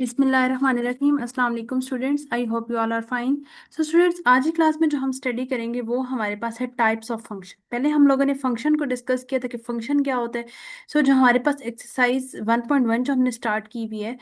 बिस्मिल्लाहिर्रहमानिर्रहीम। अस्सलाम वालेकुम students, I hope you all are fine. So students, आज की क्लास में जो हम स्टडी करेंगे वो हमारे पास है टाइप्स ऑफ फंक्शन। पहले हम लोगों ने फंक्शन को डिस्कस किया था कि फंक्शन क्या होता है। जो हमारे पास एक्सरसाइज 1.1 जो हमने स्टार्ट की हुई है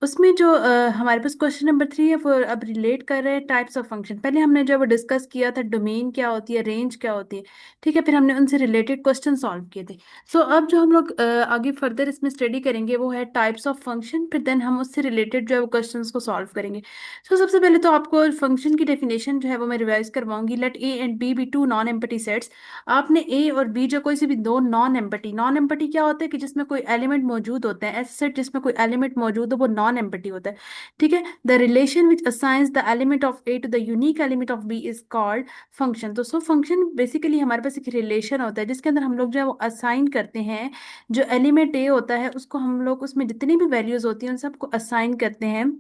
उसमें जो हमारे पास क्वेश्चन नंबर 3 है वो अब रिलेट कर रहे हैं टाइप्स ऑफ फंक्शन। पहले हमने जब डिस्कस किया था डोमेन क्या होती है, रेंज क्या होती है, ठीक है, फिर हमने उनसे रिलेटेड क्वेश्चन सॉल्व किए थे। अब जो हम लोग आगे फर्दर इसमें स्टडी करेंगे वो है टाइप्स ऑफ फंक्शन, फिर देन हम उससे रिलेटेड जो है वो क्वेश्चंस को सॉल्व करेंगे। सबसे पहले तो आपको फंक्शन की डेफिनेशन जो है वो मैं रिवाइज करवाऊंगी। Let A and B be two non empty sets. आपने ए और बी जो कोई से भी दो नॉन एम्पटी क्या होता है कि जिसमें कोई एलिमेंट मौजूद होते हैं, ऐसे सेट जिसमें कोई एलिमेंट मौजूद हो वो नॉन एम्पटी होता है, ठीक है। The relation which assigns the element of A to the unique element of B is called function. तो फंक्शन बेसिकली हमारे पास एक रिलेशन होता है जिसके अंदर हम लोग जो है वो असाइन करते हैं। जो एलिमेंट ए होता है उसको हम लोग उसमें जितनी भी वैल्यूज होती हैं उन सबको असाइन करते हैं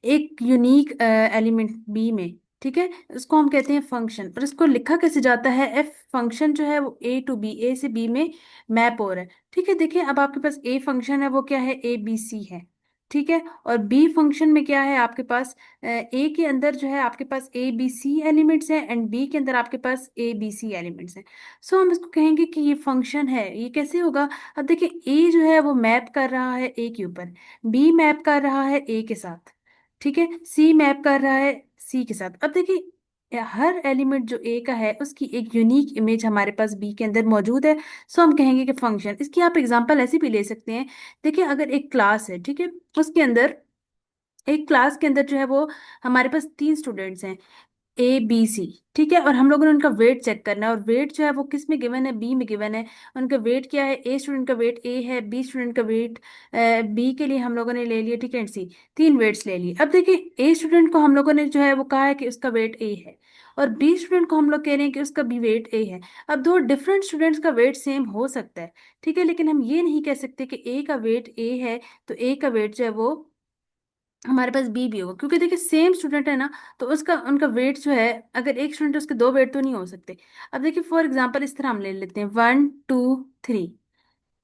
एक यूनिक एलिमेंट बी में, ठीक है। इसको हम कहते हैं फंक्शन। और इसको लिखा कैसे जाता है, एफ फंक्शन जो है वो ए टू बी, ए से बी में मैप हो रहा है, ठीक है। देखिए अब आपके पास ए फंक्शन है वो क्या है, ए बी सी है, ठीक है। और बी फंक्शन में क्या है आपके पास, ए के अंदर जो है आपके पास ए बी सी एलिमेंट्स हैं एंड बी के अंदर आपके पास ए बी सी एलिमेंट्स हैं। हम इसको कहेंगे कि ये फंक्शन है। ये कैसे होगा, अब देखिए ए जो है वो मैप कर रहा है ए के ऊपर, बी मैप कर रहा है ए के साथ, ठीक है, सी मैप कर रहा है सी के साथ। अब देखिए हर एलिमेंट जो ए का है उसकी एक यूनिक इमेज हमारे पास बी के अंदर मौजूद है। हम कहेंगे कि फंक्शन। इसकी आप एग्जांपल ऐसे भी ले सकते हैं। देखिए अगर एक क्लास है, ठीक है, उसके अंदर एक क्लास के अंदर जो है वो हमारे पास तीन स्टूडेंट्स हैं, ए बी सी, ठीक है। और हम लोगों ने उनका वेट चेक करना है और वेट जो है वो किस में गिवन है, बी में गिवन है। उनका वेट क्या है, ए स्टूडेंट का वेट ए है, बी स्टूडेंट का वेट बी के लिए हम लोगों ने ले लिया, ठीक है, सी। तीन वेट्स ले लिए। अब देखिए ए स्टूडेंट को हम लोगों ने जो है वो कहा है कि उसका वेट ए है और बी स्टूडेंट को हम लोग कह रहे हैं कि उसका भी वेट ए है। अब दो डिफरेंट स्टूडेंट्स का वेट सेम हो सकता है, ठीक है, लेकिन हम ये नहीं कह सकते कि ए का वेट ए है तो ए का वेट जो है वो हमारे पास बी भी होगा, क्योंकि देखिए सेम स्टूडेंट है ना, तो उसका उनका वेट जो है, अगर एक स्टूडेंट है उसके दो वेट तो नहीं हो सकते। अब देखिए फॉर एग्जांपल इस तरह हम ले लेते हैं 1 2 3,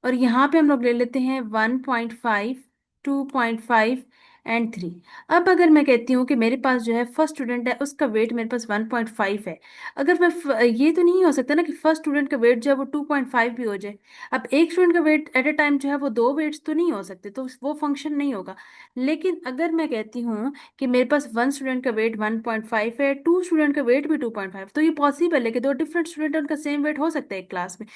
और यहाँ पे हम लोग ले लेते हैं 1.5 2.5 एंड 3। अब अगर मैं कहती हूँ कि मेरे पास जो है फर्स्ट स्टूडेंट है उसका वेट मेरे पास 1.5 है, अगर ये तो नहीं हो सकता ना कि फर्स्ट स्टूडेंट का वेट जो है वो 2.5 भी हो जाए। अब एक स्टूडेंट का वेट एट ए टाइम जो है वो दो वेट्स तो नहीं हो सकते, तो वो फंक्शन नहीं होगा। लेकिन अगर मैं कहती हूँ कि मेरे पास वन स्टूडेंट का वेट 1.5 है, टू स्टूडेंट का वेट भी 2.5, तो ये पॉसिबल है कि दो डिफरेंट स्टूडेंट उनका सेम वेट हो सकता है एक क्लास में।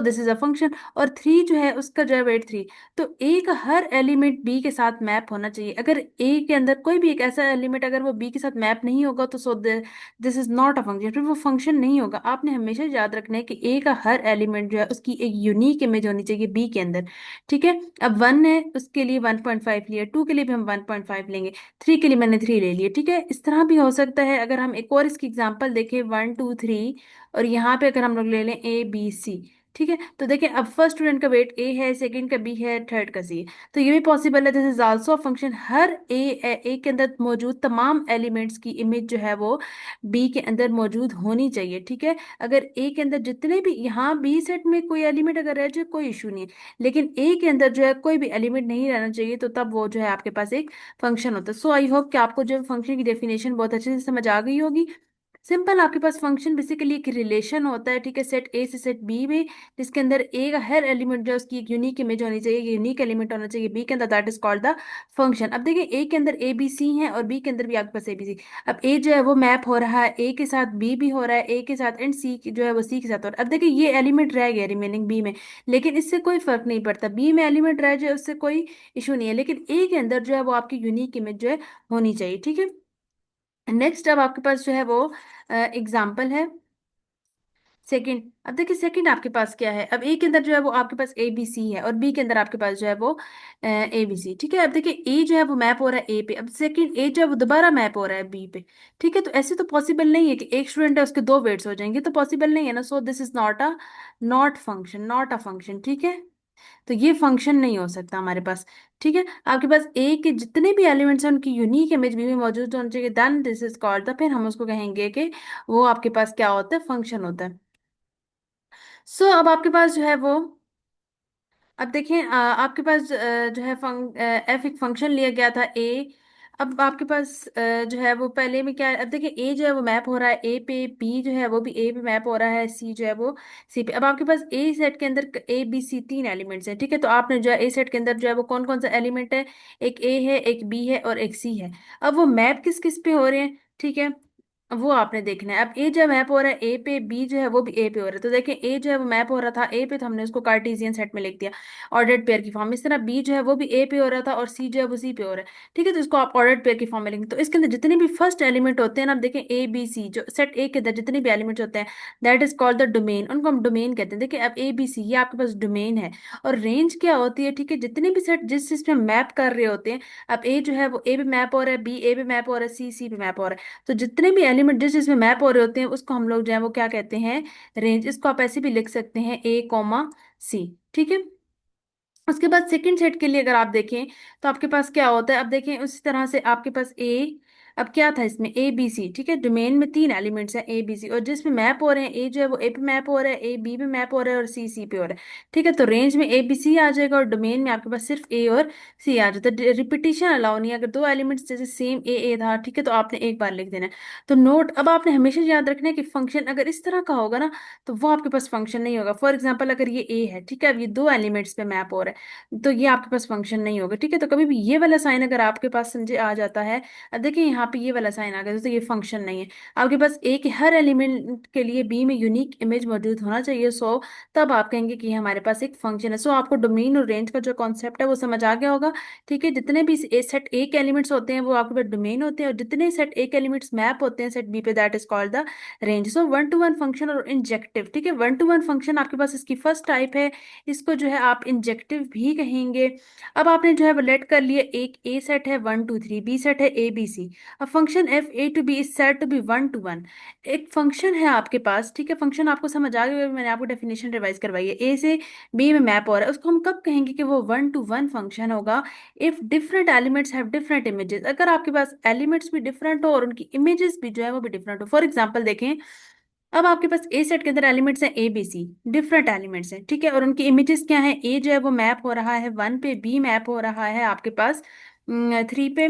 This is a function. और थ्री जो है उसका जो है वेट 3, तो ए का हर एलिमेंट बी के साथ मैप होना चाहिए। अगर ए के अंदर कोई भी एक ऐसा एलिमेंट अगर वो बी के साथ मैप नहीं होगा तो this is not a function, फिर वो फंक्शन नहीं होगा। आपने हमेशा याद रखना है कि ए का हर एलिमेंट जो है उसकी एक यूनिक इमेज होनी चाहिए बी के अंदर, ठीक है। अब वन है उसके लिए 1.5 लिया, टू के लिए भी हम 1.5 लेंगे, थ्री के लिए मैंने 3 ले लिया, ठीक है। इस तरह भी हो सकता है। अगर हम एक और इसकी एग्जांपल देखें 1 2 3, और यहाँ पे अगर हम लोग ले लें ए बी सी, ठीक है, तो देखिए अब फर्स्ट स्टूडेंट का वेट ए है, सेकंड का बी है, थर्ड का सी है, तो ये भी पॉसिबल है। This is also function. हर ए के अंदर मौजूद तमाम एलिमेंट्स की इमेज जो है वो बी के अंदर मौजूद होनी चाहिए, ठीक है। अगर ए के अंदर जितने भी यहाँ बी सेट में कोई एलिमेंट अगर रह जाए कोई इशू नहीं है, लेकिन ए के अंदर जो है कोई भी एलिमेंट नहीं रहना चाहिए, तो तब वो जो है आपके पास एक फंक्शन होता है। आई होप कि आपको जो फंक्शन की डेफिनेशन बहुत अच्छे से समझ आ गई होगी। सिंपल, आपके पास फंक्शन बेसिकली एक रिलेशन होता है, ठीक है, सेट ए से सेट बी में, जिसके अंदर ए का हर एलिमेंट जो है उसकी एक यूनिक इमेज होनी चाहिए, यूनिक एलिमेंट होना चाहिए बी के अंदर, that is called the function. अब देखिए ए के अंदर ए बी सी है और बी के अंदर भी आपके पास ए बी सी। अब ए जो है वो मैप हो रहा है ए के साथ, बी भी हो रहा है ए के साथ, एंड सी जो है वो सी के साथ हो रहा है। अब देखिए ये एलिमेंट रह गया रिमेनिंग बी में, लेकिन इससे कोई फर्क नहीं पड़ता, बी में एलिमेंट रह जाए उससे कोई इशू नहीं है, लेकिन ए के अंदर जो है वो आपकी यूनिक इमेज जो है होनी चाहिए, ठीक है। नेक्स्ट अब आपके पास जो है वो एग्जाम्पल है सेकंड। अब देखिए सेकंड आपके पास क्या है, अब ए के अंदर जो है वो आपके पास ए बी सी है और बी के अंदर आपके पास जो है वो ए बी सी, ठीक है। अब देखिए ए जो है वो मैप हो रहा है ए पे, अब सेकंड ए जो है वो दोबारा मैप हो रहा है बी पे, ठीक है। तो ऐसे तो पॉसिबल नहीं है कि एक स्टूडेंट है उसके दो वेट्स हो जाएंगे, तो पॉसिबल नहीं है ना। This is not function, not a function, ठीक है। तो ये फंक्शन नहीं हो सकता हमारे पास, ठीक है। आपके पास ए के जितने भी एलिमेंट्स हैं उनकी यूनिक इमेज भी मौजूद होनी चाहिए, then this is called the, फिर हम उसको कहेंगे कि वो आपके पास क्या होता है, फंक्शन होता है। अब आपके पास जो है वो अब देखें, आपके पास जो है एफ एक फंक्शन लिया गया था ए। अब आपके पास जो है वो पहले में क्या है, अब देखिए ए जो है वो मैप हो रहा है ए पे, बी जो है वो भी ए पे मैप हो रहा है, सी जो है वो सी पे। अब आपके पास ए सेट के अंदर ए बी सी तीन एलिमेंट्स हैं, ठीक है। तो आपने जो है ए सेट के अंदर जो है वो कौन कौन सा एलिमेंट है, एक ए है, एक बी है और एक सी है। अब वो मैप किस किस पे हो रहे हैं, ठीक है, वो आपने देखना है। अब ए जो मैप हो रहा है ए पे, बी जो है वो भी ए पे हो रहा है। तो देखें ए जो है वो मैप हो रहा था ए पे, तो हमने उसको कार्टेशियन सेट में लिख दिया ऑर्डर्ड पेयर की फॉर्म। इस तरह बी जो है वो भी ए पे हो रहा था और सी जो है वो सी पे हो रहा है, ठीक है। तो इसको आप ऑर्डर्ड पेयर की फॉर्म में लिखेंगे। तो इसके अंदर जितने भी फर्स्ट एलिमेंट होते हैं ना, आप देखें ए बी सी, जो सेट ए के अंदर जितने भी एलिमेंट्स होते हैं, that is called the domain, उनको हम डोमेन कहते हैं। देखिए अब ए बी सी ये आपके पास डोमेन है। और रेंज क्या होती है, ठीक है, जितने भी सेट जिस चीज पे मैप कर रहे होते हैं, अब ए जो है वो ए पे मैप हो रहा है, बी ए पे मैप हो रहा है, सी सी पे मैप हो रहा है, तो जितने भी एलिमेंट जिस जिसमें मैप हो रहे होते हैं उसको हम लोग जो है वो क्या कहते हैं, रेंज। इसको आप ऐसे भी लिख सकते हैं ए कॉमा सी, ठीक है। उसके बाद सेकंड सेट के लिए अगर आप देखें तो आपके पास क्या होता है, अब देखें उसी तरह से आपके पास ए, अब क्या था इसमें ए बी सी, ठीक है, डोमेन में तीन एलिमेंट्स हैं ए बी सी, और जिसमें मैप हो रहे हैं ए जो है वो ए पे मैप हो रहा है, ए बी पे मैप हो रहा है और सी सी पे हो रहा है, ठीक है। तो रेंज में ए बी सी आ जाएगा और डोमेन में आपके पास सिर्फ ए और सी आ जाता है। रिपीटिशन अलाउ नहीं है, अगर दो एलिमेंट्स जैसे सेम ए था, ठीक है, तो आपने एक बार लिख देना है। तो नोट, अब आपने हमेशा याद रखना है कि फंक्शन अगर इस तरह का होगा ना, तो वो आपके पास फंक्शन नहीं होगा। फॉर एग्जाम्पल अगर ये ए है, ठीक है, अब ये दो एलिमेंट्स पे मैप हो रहा है, तो ये आपके पास फंक्शन नहीं होगा, ठीक है। तो कभी भी ये वाला साइन अगर आपके पास समझे आ जाता है, अब देखिए यहाँ पे ये वाला साइन आ गया, तो ये फंक्शन नहीं है। आपके पास ए के हर एलिमेंट के लिए बी में यूनिक इमेज मौजूद होना चाहिए, सो तब आप कहेंगे कि हमारे पास एक फंक्शन है। सो आपको डोमेन और रेंज का जो कॉन्सेप्ट है वो समझ आ गया होगा, ठीक है। जितने भी ए सेट ए के एलिमेंट्स होते हैं वो आपके पास डोमेन होते हैं, और जितने सेट ए के एलिमेंट्स मैप होते हैं सेट बी पे, that is called the range. So one to one function और इंजेक्टिव, ठीक है, वन टू वन फंक्शन आपके पास इसकी फर्स्ट टाइप है, इसको जो है आप इंजेक्टिव भी कहेंगे। अब आपने जो है वो लेट कर लिया, एक ए सेट है one two three, B set है ए बी सी। अब function f A to B is set to be one to one. एक फंक्शन है आपके पास, ठीक है, फंक्शन आपको समझ आ गया, मैंने आपको डेफिनेशन रिवाइज करवाई है, ए से बी में मैप हो रहा है, उसको हम कब कहेंगे कि वो वन टू वन फंक्शन होगा, if different elements have different images. अगर आपके पास एलिमेंट्स भी डिफरेंट हो और उनकी इमेजेस भी जो है वो भी डिफरेंट हो। फॉर एग्जाम्पल देखें, अब आपके पास ए सेट के अंदर एलिमेंट्स हैं A B C, different elements हैं, ठीक है, और उनकी इमेजेस क्या है, ए जो है वो मैप हो रहा है वन पे, बी मैप हो रहा है आपके पास थ्री पे,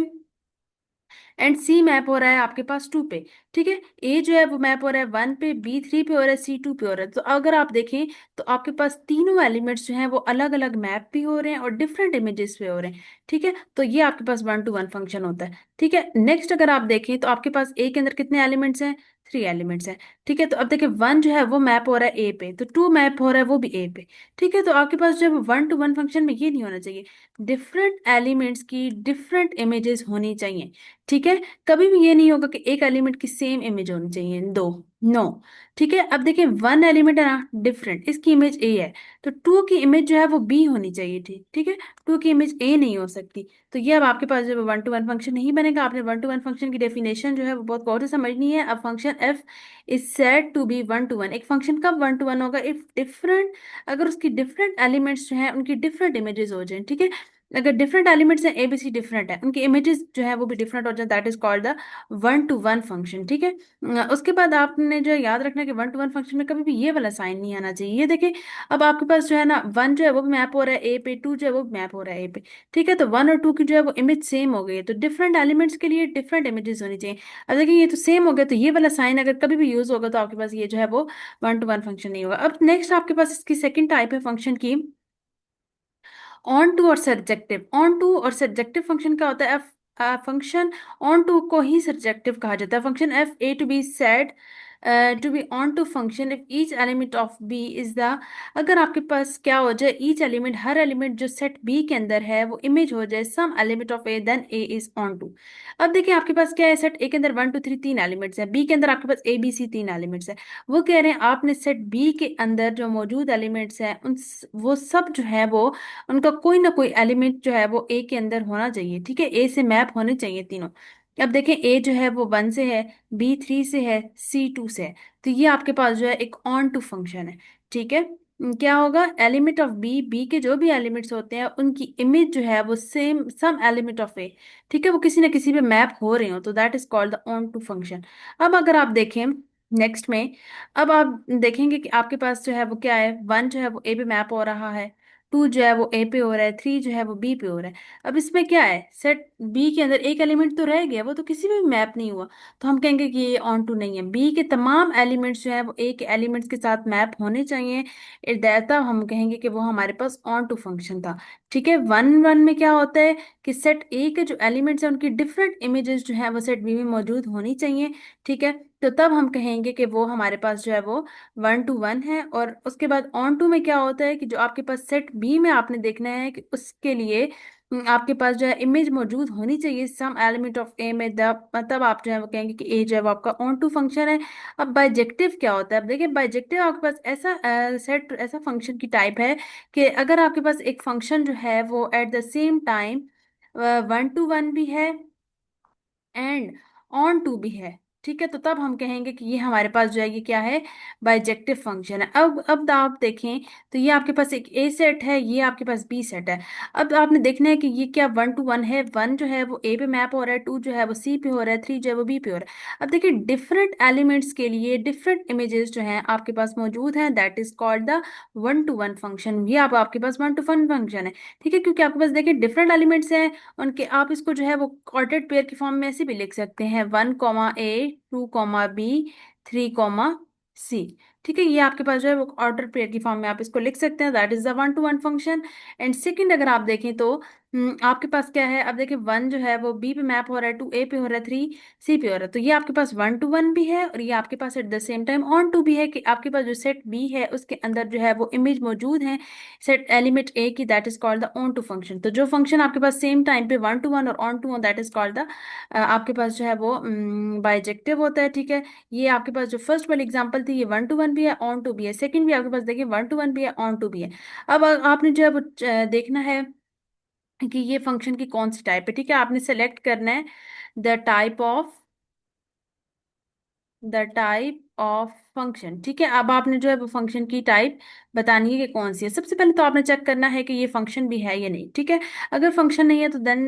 एंड सी मैप हो रहा है आपके पास टू पे, ठीक है। ए जो है वो मैप हो रहा है वन पे, बी थ्री पे हो रहा है, सी टू पे हो रहा है। तो अगर आप देखें तो आपके पास तीनों एलिमेंट्स जो हैं वो अलग अलग मैप भी हो रहे हैं और डिफरेंट इमेजेस पे हो रहे हैं, ठीक है। तो ये आपके पास वन टू वन फंक्शन होता है, ठीक है। नेक्स्ट अगर आप देखें तो आपके पास ए के अंदर कितने एलिमेंट्स हैं, थ्री एलिमेंट्स हैं, ठीक है। तो अब देखिए वन जो है वो मैप हो रहा है ए पे, तो टू मैप हो रहा है वो भी ए पे, ठीक है। तो आपके पास जो है वन टू वन फंक्शन में ये नहीं होना चाहिए, डिफरेंट एलिमेंट्स की डिफरेंट इमेजेस होनी चाहिए, ठीक है। कभी भी ये नहीं होगा कि एक एलिमेंट की सेम इमेज होनी चाहिए, दो, नो, ठीक है। अब देखिए वन एलिमेंट है ना डिफरेंट, इसकी इमेज ए है, तो टू की इमेज जो है वो बी होनी चाहिए थी, ठीक है, टू की इमेज ए नहीं हो सकती। तो ये अब आपके पास जो वन टू वन फंक्शन नहीं बनेगा। आपने वन टू वन फंक्शन की डेफिनेशन जो है वो बहुत गौर से समझनी है। अब function f is said to be one to one, एक फंक्शन कब वन टू वन होगा, इफ डिफरेंट, अगर उसकी डिफरेंट एलिमेंट्स जो है उनकी डिफरेंट इमेजेस हो जाए, ठीक है। अगर डिफरेंट एलिमेंट्स हैं ए बी सी डिफरेंट है, उनकी इमेजेस जो है वो भी डिफरेंट हो जाए, that is called the one to one function, ठीक है। उसके बाद आपने जो याद रखना है कि वन टू वन फंक्शन में कभी भी ये वाला साइन नहीं आना चाहिए। ये देखिए अब आपके पास जो है ना वन जो है वो मैप हो रहा है ए पे, टू जो है वो मैप हो रहा है ए पे, ठीक है। तो वन और टू की जो है वो इमेज सेम हो गई है, तो डिफरेंट एलिमेंट्स के लिए डिफरेंट इमेजेस होनी चाहिए। अब देखिए ये तो सेम हो गया, तो ये वाला साइन अगर कभी भी यूज होगा तो आपके पास ये जो है वो वन टू वन फंक्शन नहीं होगा। अब नेक्स्ट आपके पास इसकी सेकंड टाइप है फंक्शन की, ऑन टू और सब्जेक्टिव। ऑन टू और सब्जेक्टिव फंक्शन क्या होता है, फंक्शन ऑन टू को ही सब्जेक्टिव कहा जाता है। Function f A to B said to be onto function if each element of B is the, अगर आपके पास क्या हो जाए, ईच एलिमेंट, हर एलिमेंट जो सेट बी के अंदर है वो इमेज हो जाए some element of A, then A is onto. अब देखिए आपके पास क्या है, सेट ए के अंदर वन टू थ्री तीन एलिमेंट्स है, बी के अंदर आपके पास ए बी सी तीन एलिमेंट्स है। वो कह रहे हैं आपने सेट बी के अंदर जो मौजूद एलिमेंट्स हैं उन वो सब जो है वो उनका कोई ना कोई एलिमेंट जो है वो ए के अंदर होना चाहिए, ठीक है, ए से मैप होने चाहिए तीनों। अब देखें ए जो है वो वन से है, बी थ्री से है, सी टू से है, तो ये आपके पास जो है एक ऑन टू फंक्शन है, ठीक है। क्या होगा, एलिमेंट ऑफ बी, बी के जो भी एलिमेंट्स होते हैं उनकी इमेज जो है वो सेम सम एलिमेंट ऑफ ए, ठीक है, वो किसी ना किसी पे मैप हो रहे हो, तो that is called the onto function. अब अगर आप देखें नेक्स्ट में, अब आप देखेंगे कि आपके पास जो है वो क्या है, वन जो है वो ए पे मैप हो रहा है, टू जो है वो ए पे हो रहा है, थ्री जो है वो बी पे हो रहा है। अब इसमें क्या है, सेट बी के अंदर एक एलिमेंट तो रह गया, वो तो किसी में भी मैप नहीं हुआ, तो हम कहेंगे कि ये ऑन टू नहीं है। बी के तमाम एलिमेंट्स जो है वो ए के एलिमेंट्स के साथ मैप होने चाहिए, तब हम कहेंगे कि वो हमारे पास ऑन टू फंक्शन था। ठीक है, वन वन में क्या होता है कि सेट ए के जो एलिमेंट्स हैं उनकी डिफरेंट इमेजेस जो है वो सेट बी में मौजूद होनी चाहिए। ठीक है, तो तब हम कहेंगे कि वो हमारे पास जो है वो वन टू वन है। और उसके बाद ऑन टू में क्या होता है कि जो आपके पास सेट बी में आपने देखना है कि उसके लिए आपके पास जो है इमेज मौजूद होनी चाहिए सम एलिमेंट ऑफ ए में, तब आप जो है वो कहेंगे कि ए जो है वो आपका ऑन टू फंक्शन है। अब बाइजेक्टिव क्या होता है, अब देखिए बाइजेक्टिव आपके पास ऐसा सेट ऐसा फंक्शन की टाइप है कि अगर आपके पास एक फंक्शन जो है वो eight the same time one to one भी है एंड ऑन टू भी है। ठीक है, तो तब हम कहेंगे कि ये हमारे पास जो है ये क्या है, बाइजेक्टिव फंक्शन है। अब आप देखें तो ये आपके पास एक ए सेट है, ये आपके पास बी सेट है। अब आपने देखना है कि ये क्या वन टू वन है, वन जो है वो ए पे मैप हो रहा है, टू जो है वो सी पे हो रहा है, थ्री जो है वो बी पे हो रहा है। अब देखिए डिफरेंट एलिमेंट्स के लिए डिफरेंट इमेजेस जो हैं आपके पास मौजूद हैं, that is called the one to one function. ये आपके पास वन टू वन फंक्शन है। ठीक है, क्योंकि आपके पास देखिए डिफरेंट एलिमेंट्स हैं, उनके आप इसको जो है वो ऑर्डर्ड पेयर की फॉर्म में ऐसे भी लिख सकते हैं, one comma A, two comma B, three comma C. ठीक है, ये आपके पास जो है वो ऑर्डर पेयर की फॉर्म में आप इसको लिख सकते हैं, that is the one to one function. And second अगर आप देखें तो आपके पास क्या है, अब देखिए वन जो है वो बी पे मैप हो रहा है, टू ए पे हो रहा है, थ्री सी पे हो रहा है, तो ये आपके पास वन टू वन भी है और ये आपके पास at the same time onto भी है, कि आपके पास जो सेट बी है उसके अंदर जो है वो इमेज मौजूद है सेट एलिमेंट ए की, that is called the onto function. तो जो फंक्शन आपके पास सेम टाइम पे वन टू वन और onto one, that is called the आपके पास जो है वो बाइजेक्टिव होता है। ठीक है, ये आपके पास जो फर्स्ट वाली एग्जांपल थी ये वन टू वन भी है, ऑन टू भी है, सेकंड भी आपके पास देखिए वन टू वन भी है, ऑन टू भी है। अब आपने जो है वो देखना है कि ये फंक्शन की कौन सी टाइप है। ठीक है, आपने सेलेक्ट करना है द टाइप ऑफ फंक्शन। ठीक है, अब आपने जो है वो फंक्शन की टाइप बतानी है कि कौन सी है। सबसे पहले तो आपने चेक करना है कि ये फंक्शन भी है या नहीं। ठीक है, अगर फंक्शन नहीं है तो then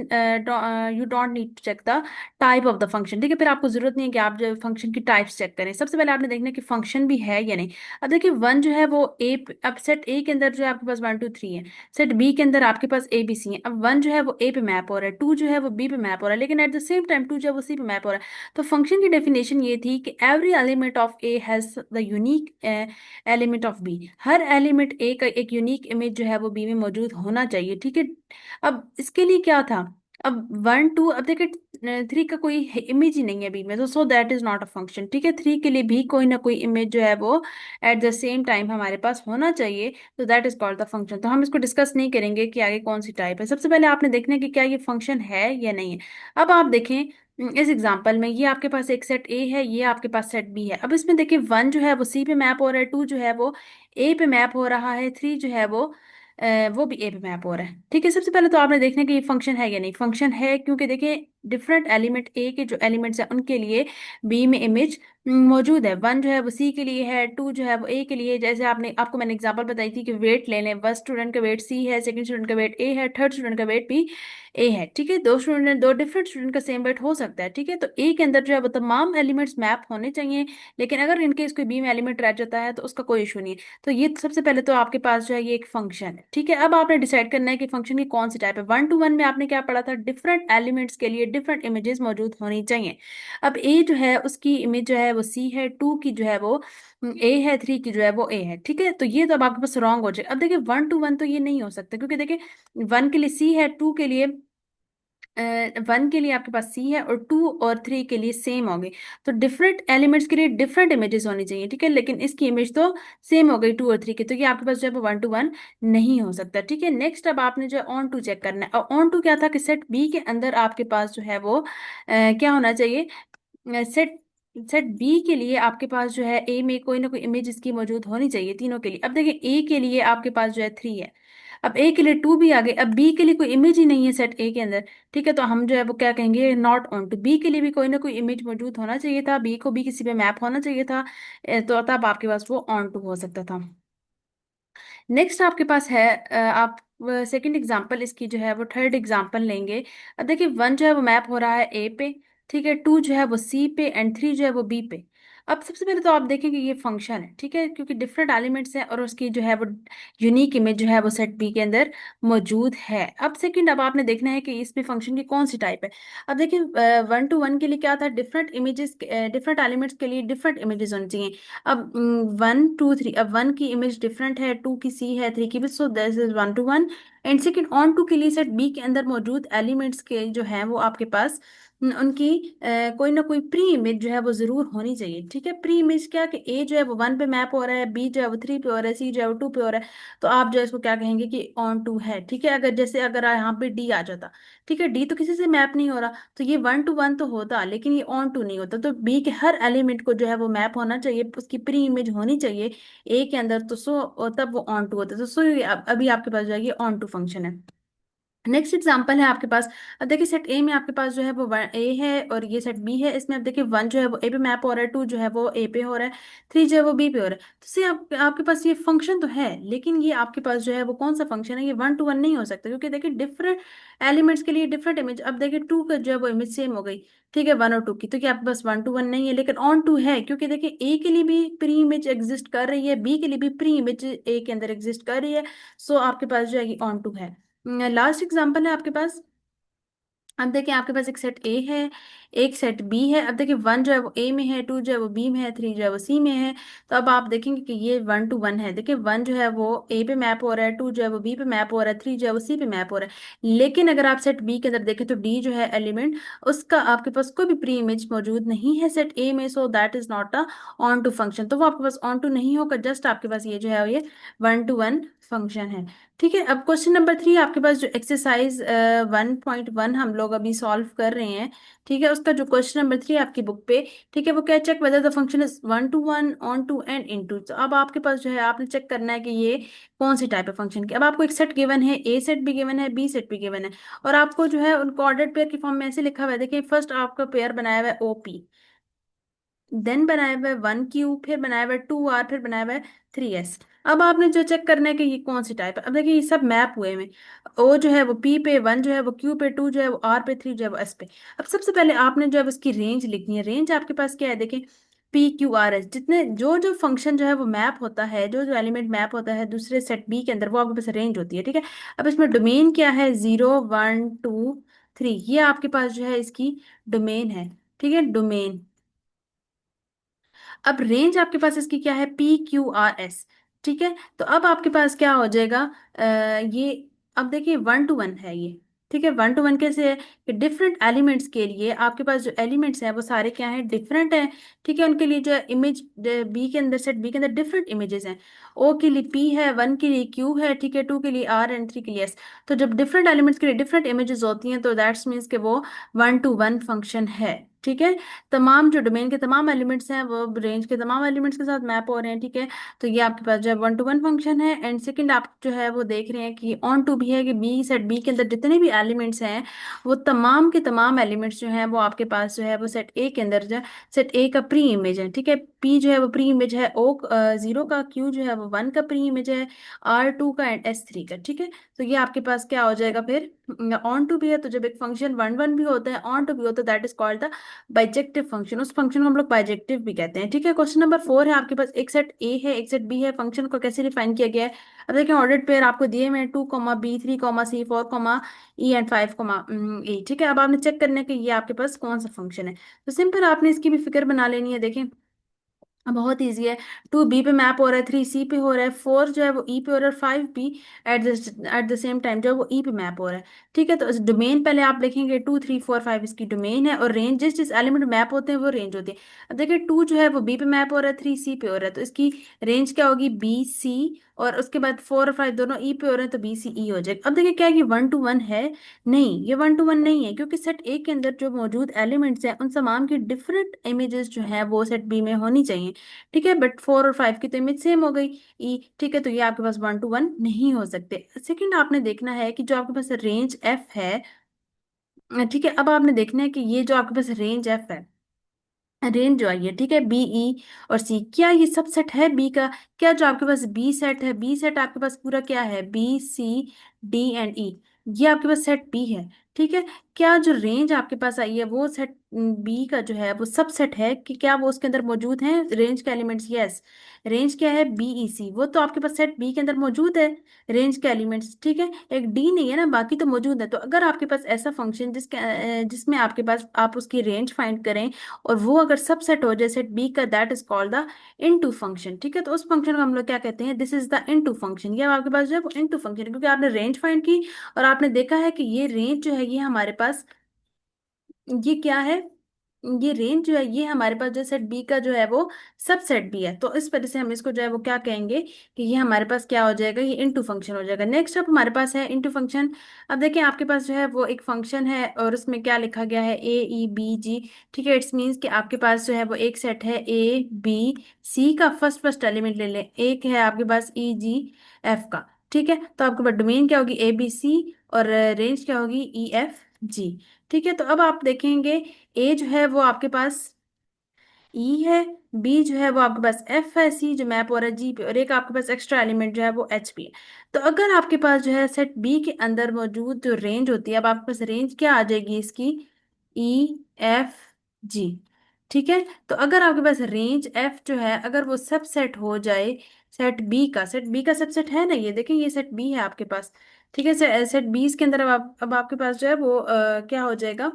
you don't need to check the type of the function. ठीक है, फिर आपको जरूरत नहीं है कि आप जो फंक्शन की टाइप्स चेक करें। सबसे पहले आपने देखना है कि फंक्शन भी है या नहीं। अब देखिए वन जो है वो ए, अब सेट ए के अंदर जो है आपके पास वन टू थ्री है, सेट बी के अंदर आपके पास ए बी सी है। अब वन जो है वो ए पे मैप हो रहा है, टू जो है वो बी पे मैप हो रहा है, लेकिन at the same time to जो है वो सी पे मैप हो रहा है। तो फंक्शन की डेफिनेशन ये थी कि every element of A has the unique element of B. हर एलिमेंट ए का एक यूनिक इमेज जो है वो बी में मौजूद होना चाहिए। ठीक है, अब इसके लिए क्या था, अब वन टू, अब देखिए थ्री का कोई इमेज ही नहीं है बी में, तो सो that is not a function. ठीक है, थ्री के लिए भी कोई ना कोई इमेज जो है वो एट द सेम टाइम हमारे पास होना चाहिए, तो that is called the function. तो हम इसको डिस्कस नहीं करेंगे कि आगे कौन सी टाइप है, सबसे पहले आपने देखना है कि क्या ये फंक्शन है या नहीं है। अब आप देखें इस एग्जांपल में ये आपके पास एक सेट ए है, ये आपके पास सेट बी है। अब इसमें देखिए वन जो है वो सी पे मैप हो रहा है, टू जो है वो ए पे मैप हो रहा है, थ्री जो है वो भी ए पे मैप हो रहा है। ठीक है, सबसे पहले तो आपने देखना है कि ये फंक्शन है या नहीं। फंक्शन है, क्योंकि देखिए डिफरेंट एलिमेंट ए के जो एलिमेंट्स हैं उनके लिए बी में इमेज मौजूद है। वन जो है वो सी के लिए है, टू जो है वो ए के लिए है। जैसे आपको मैंने एग्जांपल बताई थी कि वेट ले लें, फर्स्ट स्टूडेंट का वेट सी है, सेकंड स्टूडेंट का वेट ए है, थर्ड स्टूडेंट का वेट भी ए है। ठीक है, दो डिफरेंट स्टूडेंट का सेम वेट हो सकता है। ठीक है, तो ए के अंदर जो है वो तमाम एलिमेंट्स मैप होने चाहिए, लेकिन अगर इनके इसको बी में एलिमेंट रह जाता है तो उसका कोई इशू नहीं है। तो ये सबसे पहले तो आपके पास जो है ये एक फंक्शन है। ठीक है, अब आपने डिसाइड करना है कि फंक्शन की कौन सी टाइप है। वन टू वन में आपने क्या पढ़ा था, डिफरेंट एलिमेंट्स के लिए डिफरेंट इमेजेस मौजूद होनी चाहिए। अब ए जो है उसकी इमेज जो है वो सी है, टू की जो है वो ए है, थ्री की जो है वो ए है। ठीक है, तो ये तो अब आपके पास रॉन्ग हो जाएगा। अब देखिए वन टू वन तो ये नहीं हो सकता, क्योंकि देखिए वन के लिए सी है, टू के लिए वन के लिए आपके पास सी है, और टू और थ्री के लिए सेम हो गई। तो डिफरेंट एलिमेंट्स के लिए डिफरेंट इमेजेस होनी चाहिए। ठीक है, लेकिन इसकी इमेज तो सेम हो गई टू और थ्री की, तो ये आपके पास जो है वन टू वन नहीं हो सकता। ठीक है, नेक्स्ट अब आपने जो ऑन टू चेक करना है। और ऑन टू क्या था कि सेट बी के अंदर आपके पास जो है वो क्या होना चाहिए, सेट सेट बी के लिए आपके पास जो है ए में कोई ना कोई इमेज इसकी मौजूद होनी चाहिए तीनों के लिए। अब देखिए ए के लिए आपके पास जो है थ्री है, अब ए के लिए टू भी आ गए, अब बी के लिए कोई इमेज ही नहीं है सेट ए के अंदर। ठीक है, तो हम जो है वो क्या कहेंगे, नॉट ऑन टू। बी के लिए भी कोई ना कोई इमेज मौजूद होना चाहिए था, बी को भी किसी पे मैप होना चाहिए था, तो तब आपके पास वो ऑन टू हो सकता था। नेक्स्ट आपके पास है आप सेकंड एग्जांपल इसकी जो है वो थर्ड एग्जांपल लेंगे। अब देखिए वन जो है वो मैप हो रहा है ए पे, ठीक है, टू जो है वो सी पे, एंड थ्री जो है वो बी पे। अब सबसे पहले तो आप देखेंगे ये फंक्शन है, ठीक है, क्योंकि डिफरेंट एलिमेंट्स हैं और उसकी जो है वो यूनिक इमेज जो है वो सेट बी के अंदर मौजूद है। अब सेकंड, अब आपने देखना है कि इसमें फंक्शन की कौन सी टाइप है। अब देखिए 1 to 1 के लिए क्या था, डिफरेंट इमेजेस, डिफरेंट एलिमेंट्स के लिए डिफरेंट इमेजेस होनी चाहिए। अब 1 2 3, अब 1 की इमेज डिफरेंट है, 2 की सी है, 3 की भी, so this is 1 to 1। And second, onto के लिए सेट बी के अंदर मौजूद एलिमेंट्स के जो है वो आपके पास उनकी कोई ना कोई प्री इमेज जो है वो जरूर होनी चाहिए, ठीक है। प्री इमेज क्या, कि ए जो है वो 1 पे मैप हो रहा है, बी जो है वो 3 पे हो रहा है, सी जो है वो 2 पे हो रहा है, तो आप जो है इसको क्या कहेंगे कि ऑन टू है, ठीक है। अगर जैसे अगर यहाँ पे डी आ जाता, ठीक है, डी तो किसी से मैप नहीं हो रहा, तो ये 1 to 1 तो होता, लेकिन ये ऑन टू नहीं होता, तो बी के हर एलिमेंट को जो है वो मैप होना चाहिए, उसकी प्री इमेज होनी चाहिए ए के अंदर, तो सो तब वो ऑन टू होता है, तो सो अभी आपके पास जाएगी ऑन टू फंक्शन है। नेक्स्ट एग्जांपल है आपके पास। अब देखिए सेट ए में आपके पास जो है वो ए है और ये सेट बी है, इसमें अब देखिए 1 जो है वो ए पे मैप हो रहा है, 2 जो है वो ए पे हो रहा है, 3 जो है वो बी पे हो रहा है। तो से आपके पास ये फंक्शन तो है, लेकिन ये आपके पास जो है वो कौन सा फंक्शन है, ये 1 to 1 नहीं हो सकता, क्योंकि देखिए डिफरेंट एलिमेंट्स के लिए डिफरेंट इमेज। अब देखिए 2 का जो है वो इमेज सेम हो गई, ठीक है, 1 और 2 की, तो क्या आपके पास 1 to 1 नहीं है, लेकिन ऑन टू है, क्योंकि देखिए ए के लिए भी प्री इमेज एग्जिस्ट कर रही है, बी के लिए भी प्री इमेज ए के अंदर एग्जिस्ट कर रही है, सो आपके पास जो है ये ऑन टू है। लास्ट एग्जांपल है आपके पास। अब देखिए आपके पास एक सेट ए है, एक सेट बी है। अब देखिए 1 जो है वो ए में है, 2 जो है वो बी में है, 3 जो है वो सी में है। तो अब आप देखेंगे कि ये 1 to 1 है। देखिए 1 जो है वो ए पे मैप हो रहा है, 2 जो है वो बी पे मैप हो रहा है, 3 जो है वो सी पे मैप हो रहा है। लेकिन अगर आप सेट बी के अंदर देखें तो डी जो है एलिमेंट, उसका आपके पास कोई भी प्री इमेज मौजूद नहीं है सेट ए में, so that is not a onto function, तो वो आपके पास ऑन टू नहीं होगा, जस्ट आपके पास ये जो है ये 1 to 1 फंक्शन है। ठीक है, अब क्वेश्चन नंबर 3 आपके पास, जो एक्सरसाइज 1.1 हम लोग अभी सॉल्व कर रहे हैं, ठीक है, उसका जो क्वेश्चन नंबर 3 आपकी बुक पे, ठीक है, वो क्या, check whether the function is 1 to 1, onto and into. तो अब आपके पास जो है आपने चेक करना है कि ये कौन सी टाइप है फंक्शन की। अब आपको एक सेट गिवन है, ए सेट भी गिवन है, बी सेट भी गिवन है, और आपको जो है उनको ऑर्डर पेयर की फॉर्म में ऐसे लिखा हुआ है। देखिए फर्स्ट आपका पेयर बनाया हुआ है OP, देन बनाया हुआ है 1Q, फिर बनाया हुआ है 2R, फिर बनाया हुआ है 3S। अब आपने जो चेक करना है कि ये कौन सी टाइप है। अब देखिए ये सब मैप हुए में, O जो है वो P पे, 1 जो है वो Q पे, 2 जो है वो R पे, 3 जो है वो S पे। अब सबसे पहले आपने जो है उसकी रेंज लिखनी है। रेंज आपके पास क्या है, देखिए PQRS, जितने जो जो फंक्शन जो है वो मैप होता है, जो जो एलिमेंट मैप होता है दूसरे सेट बी के अंदर, वो आपके पास रेंज होती है, ठीक है। अब इसमें डोमेन क्या है, 0 1 2 3, ये आपके पास जो है इसकी डोमेन है, ठीक है, डोमेन। अब रेंज आपके पास इसकी क्या है, PQRS, ठीक है। तो अब आपके पास क्या हो जाएगा, ये, अब देखिए 1 to 1 है ये, ठीक है। 1 to 1 कैसे है, कि डिफरेंट एलिमेंट्स के लिए आपके पास जो एलिमेंट्स हैं वो सारे क्या हैं, डिफरेंट हैं, ठीक है। उनके लिए जो इमेज बी के अंदर, सेट बी के अंदर डिफरेंट इमेजेस हैं। O के लिए P है, 1 के लिए Q है, ठीक है, 2 के लिए R एंड 3 के लिए S। तो जब डिफरेंट एलिमेंट्स के लिए डिफरेंट इमेजेस होती हैं, तो दैट्स मीन्स कि वो 1 to 1 फंक्शन है, ठीक है। तमाम जो डोमेन के तमाम एलिमेंट्स हैं वो रेंज के तमाम एलिमेंट्स के साथ मैप हो रहे हैं, ठीक है। तो ये आपके पास जो है 1 to 1 फंक्शन है। एंड सेकंड, आप जो है वो देख रहे हैं कि ऑन टू भी है, कि बी सेट बी के अंदर जितने भी एलिमेंट्स हैं, वो तमाम के तमाम एलिमेंट्स जो हैं वो आपके पास जो है वो सेट ए के अंदर, जो सेट ए का प्री इमेज है, ठीक है। पी जो है वो प्री इमेज है O 0 का, Q जो है वो 1 का प्री इमेज है, R 2 का एंड S 3 का, ठीक है। तो ये आपके पास क्या हो जाएगा फिर, ऑन टू भी है, तो जब एक फंक्शन 1 1 भी होता है, ऑन टू भी होता है, that is called the bijective function. उस फंक्शन को हम लोग बाइजेक्टिव भी कहते हैं, ठीक है। क्वेश्चन नंबर 4 है आपके पास, एक सेट ए है, एक सेट बी है, फंक्शन को कैसे डिफाइन किया गया है। अब देखिए ऑर्डर्ड पेयर आपको दिए हुए हैं, 2 B 3 C 4 E and 5 E, ठीक है। अब आपने चेक करना है कि ये आपके पास कौन सा फंक्शन है। तो सिंपल आपने इसकी भी फिक्र बना लेनी है। देखें बहुत इजी है, 2B पे मैप हो रहा है, 3C पे हो रहा है, 4 जो है वो E पे हो रहा है, 5B eight the same time जो है वो E पे मैप हो रहा है, ठीक है। तो डोमेन पहले आप लिखेंगे 2 3 4 5 इसकी डोमेन है, और रेंज जिस जिस एलिमेंट मैप होते हैं वो रेंज होती है। अब देखिए 2 जो है वो B पे मैप हो रहा है, 3C पे हो रहा है, तो इसकी रेंज क्या होगी, BC, और उसके बाद 4 और 5 दोनों E पे हो रहे हैं, तो BCE हो जाएगा। अब देखिए क्या है कि 1 to 1 है, नहीं ये 1 to 1 नहीं है, क्योंकि सेट ए के अंदर जो मौजूद एलिमेंट्स हैं उन तमाम की डिफरेंट इमेजेस जो है वो सेट बी में होनी चाहिए, ठीक है। बट 4 और 5 की तो इमेज सेम हो गई ई, ठीक है। तो ये आपके पास 1 to 1 नहीं हो सकते। सेकंड आपने देखना है कि जो आपके पास रेंज एफ है, ठीक है, अब आपने देखना है कि ये जो आपके पास रेंज एफ है, रेंज जो आई है, ठीक है, BE और C, क्या ये सब सेट है बी का। क्या जो आपके पास बी सेट है, बी सेट आपके पास पूरा क्या है, BC D एंड E, ये आपके पास सेट बी है, ठीक है। क्या जो रेंज आपके पास आई है वो सेट बी का जो है वो सबसेट है, कि क्या वो उसके अंदर मौजूद है रेंज के एलिमेंट्स? यस। रेंज क्या है? बी ई सी, वो तो आपके पास सेट बी के अंदर मौजूद है रेंज के एलिमेंट्स। ठीक है, एक डी नहीं है ना, बाकी तो मौजूद है। तो अगर आपके पास ऐसा फंक्शन जिसमें आपके पास आप उसकी रेंज फाइंड करें और वो अगर सबसेट हो जाए सेट बी का, that is called the into function. ठीक है, तो उस फंक्शन को हम लोग क्या कहते हैं? This is the into function. ये आपके पास जो है वो इनटू फंक्शन है, क्योंकि आपने रेंज फाइंड की और आपने देखा है कि ये रेंज जो है ये हमारे पास, ये क्या है? ये रेंज जो है ये हमारे पास जो सेट बी का जो है वो सबसेट भी है। तो इस वजह से हम इसको जो है वो क्या कहेंगे कि ये हमारे पास क्या हो जाएगा? ये इनटू फंक्शन हो जाएगा। नेक्स्ट अब हमारे पास है इनटू फंक्शन। अब देखिए आपके पास जो है वो एक फंक्शन है और उसमें क्या लिखा गया है? ए ई बी जी। ठीक है, इट्स मीन्स कि आपके पास जो है वो एक सेट है ए बी सी का, फर्स्ट फर्स्ट एलिमेंट ले लें, एक है आपके पास ई जी एफ का। ठीक है, तो आपके पास डोमेन क्या होगी? ए बी सी, और रेंज क्या होगी? E F G. ठीक है, तो अब आप देखेंगे ए जो है वो आपके पास ई है, बी जो है वो आपके पास एफ है, सी जो मैप हो रहा है जी पे, और एक आपके पास एक्स्ट्रा एलिमेंट जो है वो एच पी है। तो अगर आपके पास जो है सेट बी के अंदर मौजूद जो रेंज होती है, अब आपके पास रेंज क्या आ जाएगी इसकी? E F G. ठीक है, तो अगर आपके पास रेंज एफ जो है अगर वो सबसेट हो जाए सेट बी का, सेट बी का सबसेट है ना, ये देखें ये सेट बी है आपके पास। ठीक है, सेट बी के अंदर अब आपके पास जो है वो क्या हो जाएगा?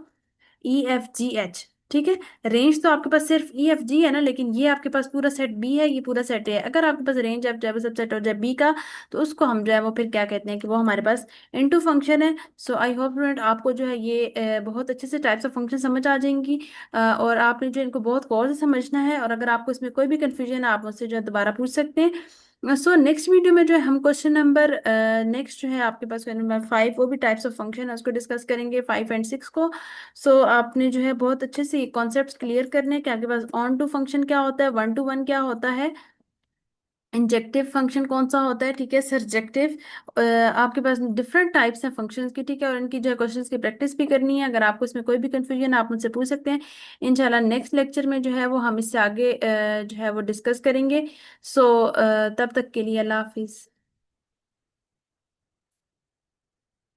E F G H. ठीक है, रेंज तो आपके पास सिर्फ ई एफ जी है ना, लेकिन ये आपके पास पूरा सेट बी है, ये पूरा सेट है। अगर आपके पास रेंज एफ जो है सब सेट हो जाए बी का, तो उसको हम जो है वो फिर क्या कहते हैं कि वो हमारे पास इनटू फंक्शन है। सो आई होप स्टूडेंट आपको जो है ये बहुत अच्छे से टाइप्स ऑफ फंक्शन समझ आ जाएंगी, और आपने जो इनको बहुत गौर से समझना है। और अगर आपको इसमें कोई भी कंफ्यूजन है आप मुझसे जो है दोबारा पूछ सकते हैं। सो नेक्स्ट वीडियो में जो है हम क्वेश्चन नंबर नेक्स्ट जो है आपके पास क्वेश्चन नंबर 5, वो भी टाइप्स ऑफ फंक्शन है उसको डिस्कस करेंगे, 5 एंड 6 को। सो आपने जो है बहुत अच्छे से कॉन्सेप्ट्स क्लियर करने हैं कि आपके पास ऑन टू फंक्शन क्या होता है, वन टू वन क्या होता है, इंजेक्टिव फंक्शन कौन सा होता है, ठीक है, सरजेक्टिव। आपके पास डिफरेंट टाइप्स हैं फंक्शंस की। ठीक है, और इनकी जो है क्वेश्चंस की प्रैक्टिस भी करनी है। अगर आपको इसमें कोई भी कंफ्यूजन है आप मुझसे पूछ सकते हैं। इंशाल्लाह नेक्स्ट लेक्चर में जो है वो हम इससे आगे जो है वो डिस्कस करेंगे। सो तब तक के लिए अल्लाह हाफिज।